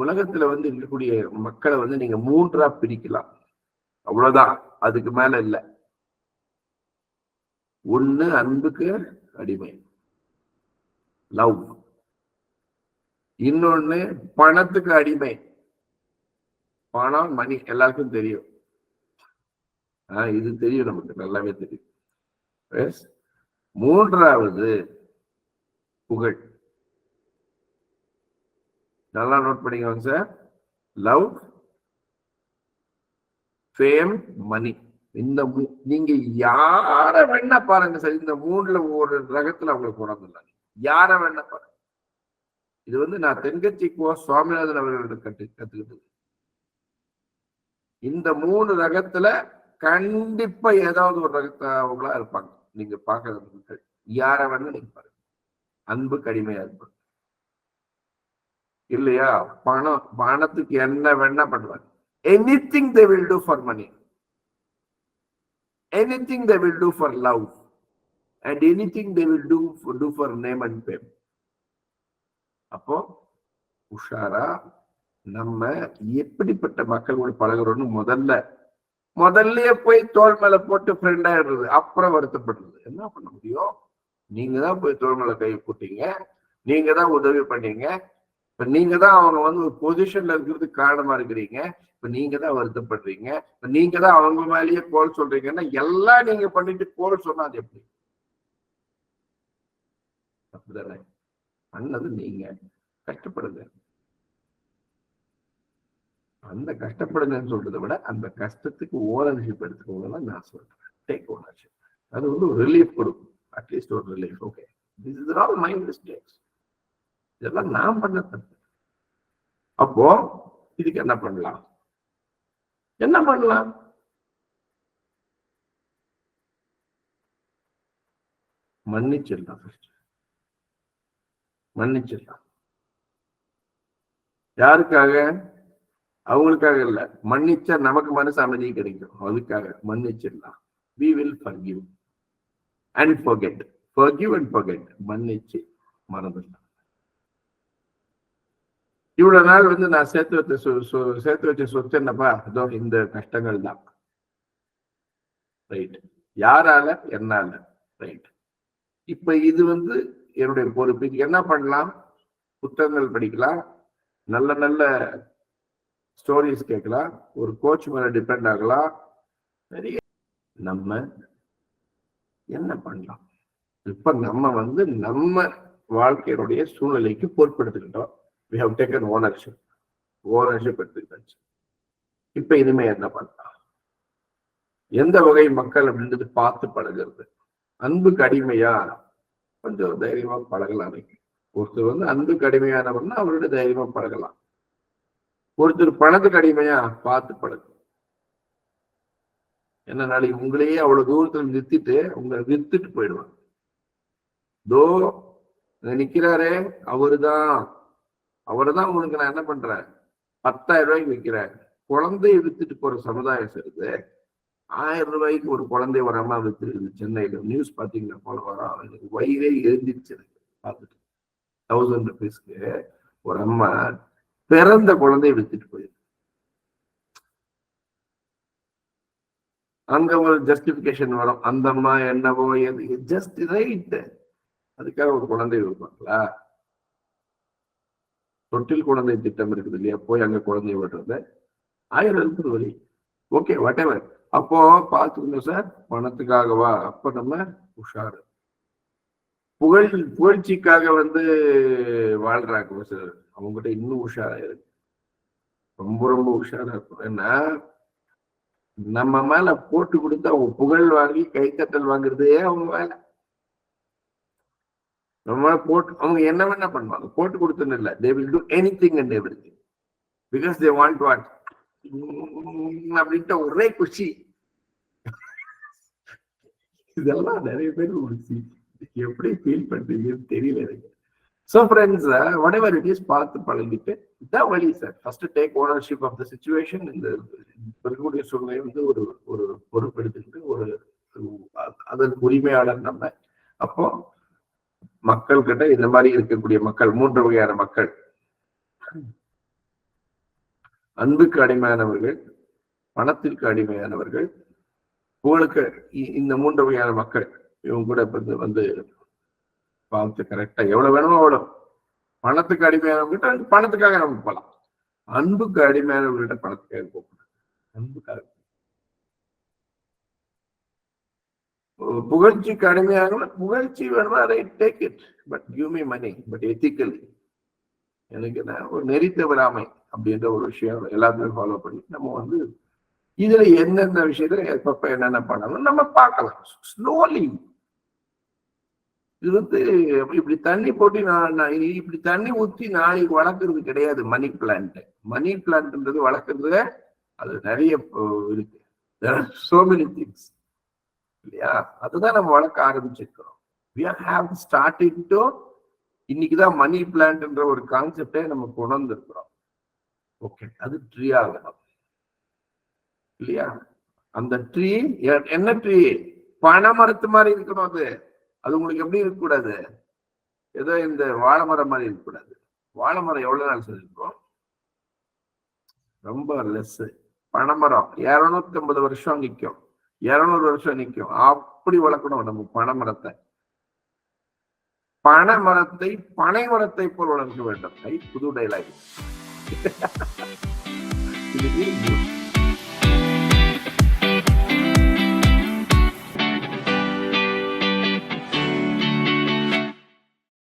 உலகத்துல வந்து இருக்கக்கூடிய மக்களை வந்து நீங்க 3ஆ பிரிக்கலாம். அவ்வளவுதான், அதுக்கு மேல இல்ல. ஒண்ணு அன்புக்கு அடிமை, லவ். இன்னொன்னு பணத்துக்கு அடிமை. பணம், மணி எல்லாருக்கும் தெரியும். இது தெரியும், நமக்கு நல்லாவே தெரியும். மூன்றாவது புகழ். நல்லா நோட் பண்ணிக்கோங்க சார். லவ், ஃபேம், மணி. இந்த நீங்க யார வேணா பாருங்க சார், இந்த 3ல ஒரு ரகத்துல அவங்களுக்கு உணர்ந்துடலாம். யார வேணா பாருங்க. இது வந்து நான் தென்கட்சி கோ சுவாமிநாதன் அவர்களிடம் கத்துக்கிட்டது. இந்த 3 ரகத்துல கண்டிப்பா ஏதாவது ஒரு ரகத்தவங்களா இருப்பாங்க. நீங்க பாக்குறது யார வேணா நீங்க பாருங்க. அன்புக்கு அடிமையா இருப்பாங்க இல்லையா? பணத்துக்கு என்ன வேணா பண்ணுவாங்க. Anything they will do for money, anything they will do for love, and anything they will do for name and fame. அப்போ உஷாரா நம்ம எப்படிப்பட்ட மக்களோட பழகுறோம்னு முதல்லயே போய் தோல் மேல போட்டு ஃப்ரெண்ட் ஆயிடுறது, அப்புறம் வருத்தப்படுறது. என்ன பண்ண முடியும்? நீங்க தான் போய் தோல் மேல கை போட்டீங்க, நீங்க தான் உதவி பண்ணீங்க. இப்ப நீங்க தான் அவங்க வந்து ஒரு பொசிஷன்ல இருக்கிறதுக்கு காரணமா இருக்கிறீங்க. இப்ப நீங்க தான் வருத்தப்படுறீங்க. இப்ப நீங்க தான் அவங்க மேலேயே கோல் சொல்றீங்கன்னா எல்லாம் நீங்க பண்ணிட்டு கோல் சொன்னா அது எப்படி? அப்படிதானே? பண்ணது நீங்க. கஷ்டப்படுங்க. அந்த கஷ்டப்படுங்கன்னு சொல்றதை விட அந்த கஷ்டத்துக்கு ஓனர்ஷிப் எடுத்துக்கோங்க நான் சொல்றேன். Take ownership. அது வந்து ஒரு ரிலீஃப் கொடுக்கும். அட்லீஸ்ட் ஒரு relief. Okay, this is all my mistakes. இதெல்லாம் நான் பண்ண தப்பு. அப்போ இதுக்கு என்ன பண்ணலாம்? மன்னிச்சிடலாம். மன்னிச்சிடலாம். யாருக்காக? அவங்களுக்காக இல்ல. மன்னிச்சா நமக்கு மனசு அமைதி கிடைக்கும். அதுக்காக மன்னிச்சிடலாம். We will forgive and forget. Forgive and forget. மன்னிச்சு மறந்துடலாம். இவ்வளவு நாள் வந்து நான் சேர்த்து வச்ச சொத்து என்னப்பா? அதோ இந்த கஷ்டங்கள் தான். ரைட். யாரால? என்னால. ரைட். இப்ப இது வந்து என்னுடைய பொறுப்பு. என்ன பண்ணலாம்? புத்தகங்கள் படிக்கலாம், நல்ல நல்ல ஸ்டோரிஸ் கேட்கலாம், ஒரு கோச் மேல டிபெண்ட் ஆகலாம். நிறைய நம்ம என்ன பண்ணலாம்? இப்ப நம்ம வந்து நம்ம வாழ்க்கையினுடைய சூழ்நிலைக்கு பொறுப்பெடுத்துக்கிட்டோம். We have taken ownership. எடுத்துக்கிட்டாச்சு. இப்ப இனிமே என்ன பண்ணலாம்? எந்த வகை மக்கள் அப்படின்றது பார்த்து பழகிறது. அன்புக்கு அடிமையா? கொஞ்சம் தைரியமா பழகலாம். ஒருத்தர் வந்து அன்புக்கு அடிமையானவர்னா அவரோட தைரியமா பழகலாம். ஒருத்தர் பணத்துக்கு அடிமையா? பார்த்து பழகும். என்ன, நாளைக்கு உங்களையே அவ்வளவு தூரத்துல நிறுத்திட்டு உங்களை வித்துட்டு போயிடுவாங்க. தோ நிக்கிறாரே அவருதான் உங்களுக்கு நான் என்ன பண்றேன், 10,000 ரூபாய்க்கு விற்கிறேன். குழந்தைய வித்துட்டு போற சமுதாயம் வருது. 1000 ரூபாய்க்கு ஒரு குழந்தைய ஒரு அம்மா வித்துருக்குது சென்னையில. நியூஸ் பாத்தீங்கன்னா போல வரும். எனக்கு வயிறே எழுந்திருச்சு பார்த்துட்டு. 1000 rupeesக்கு ஒரு அம்மா பிறந்த குழந்தைய வித்துட்டு போயிருக்கு. அங்க ஒரு ஜஸ்டிபிகேஷன் வரும். அந்த அம்மா என்னவோ ஜஸ்ட் ரைட். அதுக்காக ஒரு குழந்தைய விற்பாங்களா? தொட்டில் குழந்தை திட்டம் இருக்குது இல்லையா? போய் அங்க குழந்தைய விடுறது 1000 இருக்குது வழி. Okay, what ever. அப்போ பார்த்துக்கணும் சார், பணத்துக்காகவா? அப்ப நம்ம உஷாரு. புகழ்ச்சிக்காக வந்து வாழ்றாங்க சார், அவங்ககிட்ட இன்னும் உஷாரா இருக்கு. ரொம்ப ரொம்ப உஷாரா இருக்கும். ஏன்னா நம்ம மேல போட்டு கொடுத்து அவங்க புகழ் வாங்கி கைத்தட்டல் வாங்குறதே அவங்க வேலை. நம்ம போட்டு அவங்க என்ன வேணா பண்ணுவாங்க. போட்டு கொடுத்துன்னு இல்லை, they will do anything and everything because they want what அப்படின்ட்டு ஒரே குஷி. இதெல்லாம் நிறைய பேர் எப்படி ஃபீல் பண்றீங்கன்னு தெரியல எனக்கு. So friends, whatever it is, பார்த்து பழகிட்டு இதான் வழி sir. First take ownership of the situation. இந்த இருக்கக்கூடிய சூழ்நிலை வந்து ஒரு பொறுப்பெடுத்துக்கிட்டு ஒரு அதற்கு உரிமையாளர் நம்ம. அப்போ மக்கள் கிட்ட இந்த மாதிரி இருக்கக்கூடிய மக்கள் 3 வகையான மக்கள். அன்புக்கு அடிமையானவர்கள், பணத்திற்கு அடிமையானவர்கள், புகழுக்கு, இந்த 3 வகையான மக்கள். இவங்க கூட வந்து பார்த்து கரெக்டா எவ்வளவு வேணுமோ அவ்வளவு. பணத்துக்கு அடிமையானவங்கிட்ட பணத்துக்காக நமக்கு போகலாம். அன்புக்கு அடிமையானவர்கிட்ட பணத்துக்காக போகக்கூடாது. அன்புக்காக. புகழ்ச்சிக்கு அடிமையாக புகழ்ச்சி வேணுமா, right, take it, but give me money, but ethically. எனக்கு ஒரு நெறி தவறாமை அப்படின்ற ஒரு விஷயம் எல்லாத்தையும் ஃபாலோ பண்ணி நம்ம வந்து இதுல எந்தெந்த விஷயத்துல எப்பப்ப என்னென்ன பண்ணணும் நம்ம பார்க்கலாம். ஸ்லோலி. இது வந்து இப்படி தண்ணி போட்டு இப்படி தண்ணி ஊற்றி நாளைக்கு வளர்க்கறது கிடையாது. Money plant. மணி பிளான்ட்ன்றது வளர்க்கறது அது நிறைய இருக்கு. so many things இல்லையா? அதுதான் நம்ம வளர்க்க ஆரம்பிச்சிருக்கிறோம். we have started to இன்னைக்குதான் மணி பிளான்ட்ன்ற ஒரு கான்செப்டே நம்ம கொண்டு இருக்கிறோம். ஓகே, அது ட்ரீ ஆகணும் இல்லையா? அந்த ட்ரீ என்ன ட்ரீ? பனை மரத்து மாதிரி இருக்கணும். அது உங்களுக்கு எப்படி இருக்கக்கூடாது? ஏதோ இந்த வாழை மரம் மாதிரி இருக்கக்கூடாது. வாழை மரம் எவ்வளவு நாள் சொல்லியிருக்கோம்? ரொம்ப லெஸ். பனைமரம் 250 வருஷம் நிற்கும், 200 வருஷம் நிற்கும். அப்படி வளர்க்கணும் நம்ம பனைமரத்தை. பனை மரத்தை பனை மரத்தை போல் வளர்க்க வேண்டும். புது டைலாக்.